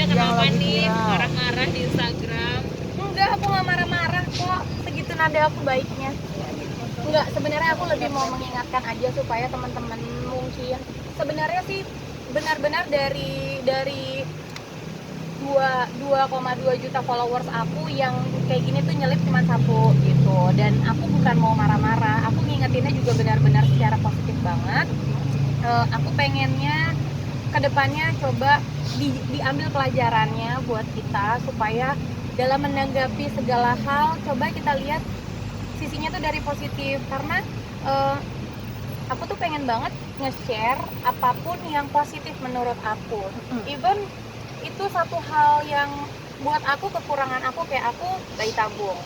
kenapa lagi nih viral. marah-marah di Instagram? Enggak, aku nggak marah-marah kok. Segitu nada aku baiknya. Enggak, sebenarnya aku lebih mau mengingatkan aja supaya teman-teman mungkin sebenarnya sih benar-benar dari 2,2 juta followers aku yang kayak gini tuh nyelip cuma satu gitu. Dan aku bukan mau marah-marah, aku ngingetinnya juga benar-benar secara positif banget. Aku pengennya kedepannya coba diambil pelajarannya buat kita supaya dalam menanggapi segala hal coba kita lihat sisinya tuh dari positif. Karena uh, aku tuh pengen banget nge-share apapun yang positif menurut aku. Even itu satu hal yang buat aku kekurangan aku, kayak aku bayi tabung.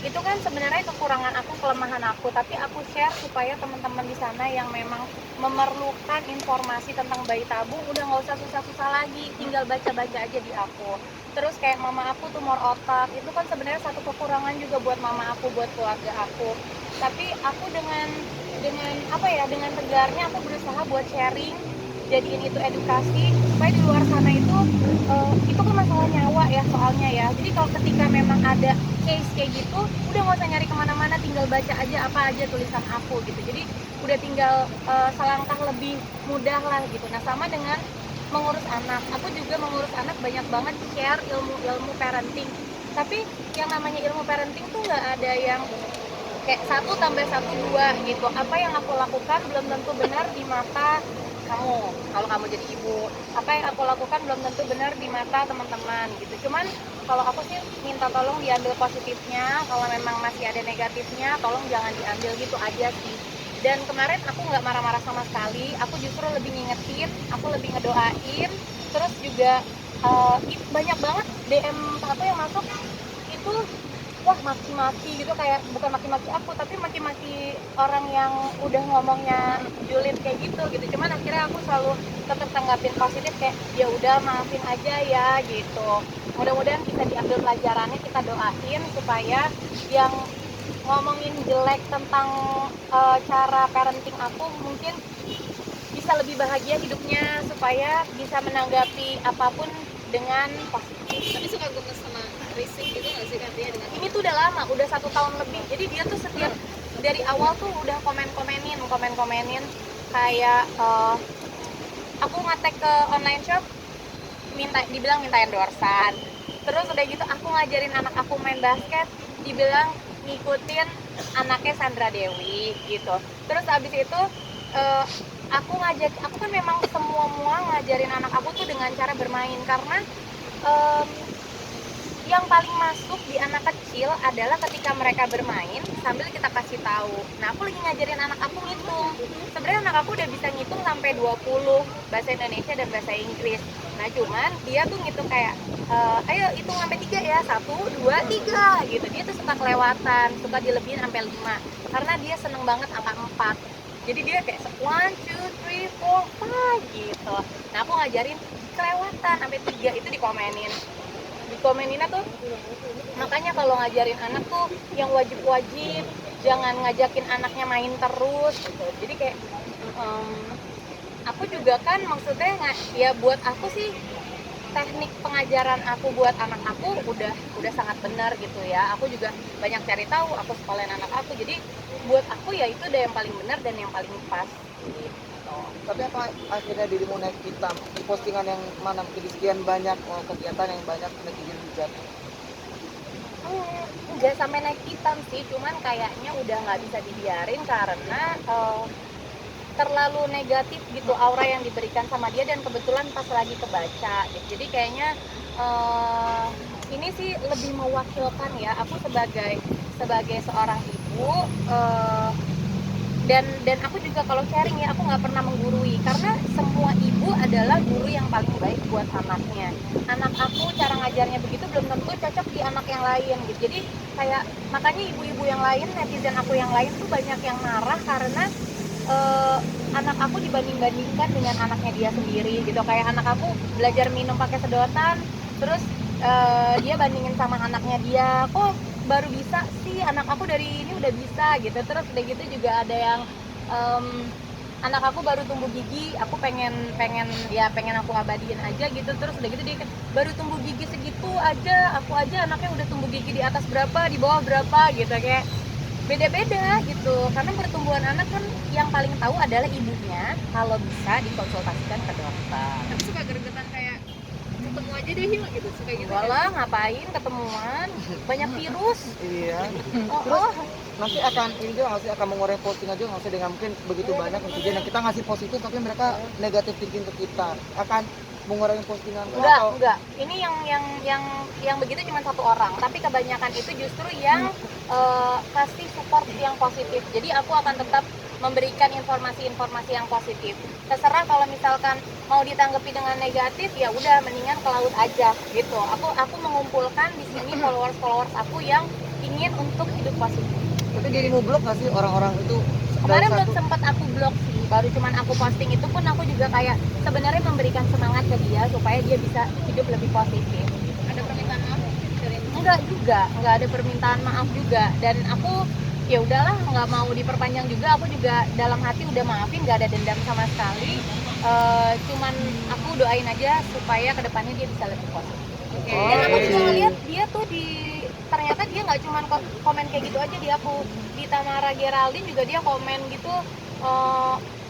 Itu kan sebenarnya kekurangan aku, kelemahan aku, tapi aku share supaya teman-teman di sana yang memang memerlukan informasi tentang bayi tabung udah nggak usah susah-susah lagi, tinggal baca-baca aja di aku. Terus kayak mama aku tumor otak, itu kan sebenarnya satu kekurangan juga buat mama aku, buat keluarga aku. Tapi aku dengan apa ya, dengan tegarnya aku berusaha buat sharing, jadiin itu edukasi supaya di luar sana itu kan masalah nyawa ya soalnya ya. Jadi kalau ketika memang ada case kayak gitu, udah nggak usah nyari kemana-mana, tinggal baca aja apa aja tulisan aku gitu. Jadi udah tinggal selangkah lebih mudah lah gitu. Nah sama dengan mengurus anak, aku juga mengurus anak banyak banget share ilmu parenting. Tapi yang namanya ilmu parenting tuh nggak ada yang kayak 1+1=2 gitu. Apa yang aku lakukan belum tentu benar di mata kamu kalau kamu jadi ibu, apa yang aku lakukan belum tentu benar di mata teman-teman gitu. Cuman kalau aku sih minta tolong diambil positifnya, kalau memang masih ada negatifnya tolong jangan diambil, gitu aja sih. Dan kemarin aku nggak marah-marah sama sekali, aku justru lebih ngingetin, aku lebih ngedoain. Terus juga banyak banget DM aku yang masuk itu, wah maki-maki gitu, kayak bukan maki-maki aku tapi maki-maki orang yang udah ngomongnya julid kayak gitu. Cuman akhirnya aku selalu tetap tanggapin positif, kayak ya udah maafin aja ya gitu. Mudah-mudahan bisa diambil pelajarannya, kita doain supaya yang ngomongin jelek tentang cara parenting aku mungkin bisa lebih bahagia hidupnya, supaya bisa menanggapi apapun dengan positif. Tapi suka gemes sama risik gitu nggak sih Kak Tia dengan Ini tuh udah lama, udah 1 tahun lebih. Jadi dia tuh setiap dari awal tuh udah komen-komenin kayak aku ngetek ke online shop, dibilang minta endorsan. Terus udah gitu aku ngajarin anak aku main basket, dibilang ngikutin anaknya Sandra Dewi gitu. Terus abis itu eh, aku kan memang semua ngajarin anak aku tuh dengan cara bermain. Karena em, yang paling masuk di anak kecil adalah ketika mereka bermain sambil kita kasih tahu. Nah, aku lagi ngajarin anak aku ngitung. Sebenarnya anak aku udah bisa ngitung sampai 20 bahasa Indonesia dan bahasa Inggris. Nah, cuman dia tuh ngitung kayak ayo hitung sampai 3 ya. 1, 2, 3 gitu. Dia tuh suka kelewatan, suka dilebihin sampai 5 karena dia seneng banget angka 4. Jadi dia kayak 1, 2, 3, 4, 5 gitu. Nah, aku ngajarin kelewatan sampai 3 itu dikomeninnya tuh. Makanya kalau ngajarin anak tuh yang wajib-wajib, jangan ngajakin anaknya main terus gitu. Jadi kayak aku juga kan maksudnya ya buat aku sih teknik pengajaran aku buat anak aku udah sangat benar gitu ya. Aku juga banyak cari tahu, aku sekolahin anak aku. Jadi buat aku ya itu udah yang paling benar dan yang paling pas gitu. Tapi apa akhirnya dirimu naik hitam di postingan yang mana menjadi sekian banyak kegiatan yang banyak netizen hujat? Nggak sampai naik hitam sih, cuman kayaknya udah nggak bisa dibiarin karena terlalu negatif gitu aura yang diberikan sama dia, dan kebetulan pas lagi kebaca gitu. Jadi kayaknya ini sih lebih mewakilkan ya aku sebagai seorang ibu, dan aku juga kalau sharing ya aku nggak pernah menggurui, karena semua ibu adalah guru yang paling baik buat anaknya. Anak aku cara ngajarnya begitu belum tentu cocok di anak yang lain gitu. Jadi kayak makanya ibu-ibu yang lain, netizen aku yang lain tuh banyak yang marah karena anak aku dibanding-bandingkan dengan anaknya dia sendiri gitu. Kayak anak aku belajar minum pakai sedotan, terus dia bandingin sama anaknya dia, kok baru bisa sih, anak aku dari ini udah bisa gitu. Terus udah gitu juga ada yang anak aku baru tumbuh gigi, aku pengen aku abadiin aja gitu. Terus udah gitu dia kayak, baru tumbuh gigi segitu aja, aku aja anaknya udah tumbuh gigi di atas berapa, di bawah berapa gitu. Kayak beda-beda gitu, karena pertumbuhan anak kan yang paling tahu adalah ibunya. Kalau bisa dikonsultasikan ke dokter. Tapi suka gergetan kayak ketemu aja deh yuk gitu, suka gitu. Enggak lah, ngapain ketemuan, banyak virus. Iya. Oh, Terus oh. nanti akan ini juga nggak sih, akan mengurangi postingan juga nggak sih, dengan mungkin begitu banyak netizen yang kita ngasih positif tapi mereka negatif thinking ke kita, akan mengurangi postingan Enggak. Ini yang begitu cuma satu orang, tapi kebanyakan itu justru yang kasih support yang positif. Jadi aku akan tetap memberikan informasi-informasi yang positif. Terserah kalau misalkan mau ditanggapi dengan negatif, ya udah mendingan ke laut aja gitu. Aku mengumpulkan di sini followers aku yang ingin untuk hidup positif. Tapi dirimu blok nggak sih orang-orang itu? Kemarin dari belum satu- sempat aku blok sih, baru cuman aku posting itu pun aku juga kayak sebenarnya memberikan semangat ke dia supaya dia bisa hidup lebih positif. Ada permintaan maaf dari Enggak ada permintaan maaf juga, dan aku ya udahlah nggak mau diperpanjang juga. Aku juga dalam hati udah maafin, nggak ada dendam sama sekali. Cuman aku doain aja supaya kedepannya dia bisa lebih positif. Oke. Dan aku juga ngeliat dia tuh ternyata dia nggak cuma komen kayak gitu aja di aku, di Tamara Geraldine juga dia komen gitu.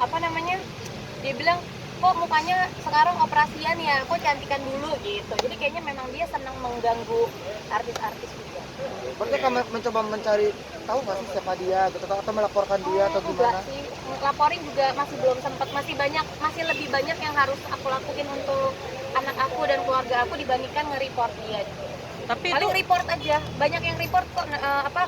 Apa namanya, dia bilang kok mukanya sekarang operasian ya, kok cantikan dulu gitu. Jadi kayaknya memang dia senang mengganggu artis-artis juga. Berarti kamu mencoba mencari tahu nggak sih siapa dia gitu, atau melaporkan dia atau Enggak gimana? sih, laporin juga masih belum sempat. Masih lebih banyak yang harus aku lakuin untuk anak aku dan keluarga aku dibandingkan nge-report dia. Tapi Paling report aja, banyak yang report kok.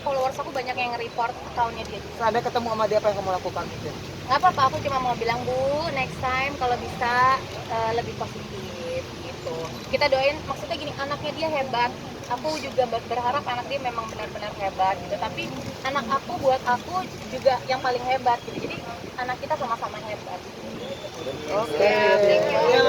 Followers aku banyak yang report akunnya dia. Seandainya ketemu sama dia, apa yang kamu lakukan mungkin? Nggak apa-apa, aku cuma mau bilang, Bu, next time kalau bisa lebih positif gitu. Kita doain, maksudnya gini, anaknya dia hebat. Aku juga berharap anak dia memang benar-benar hebat gitu. Tapi anak aku buat aku juga yang paling hebat gitu. Jadi anak kita sama-sama hebat. Oke. Thank you. Ya,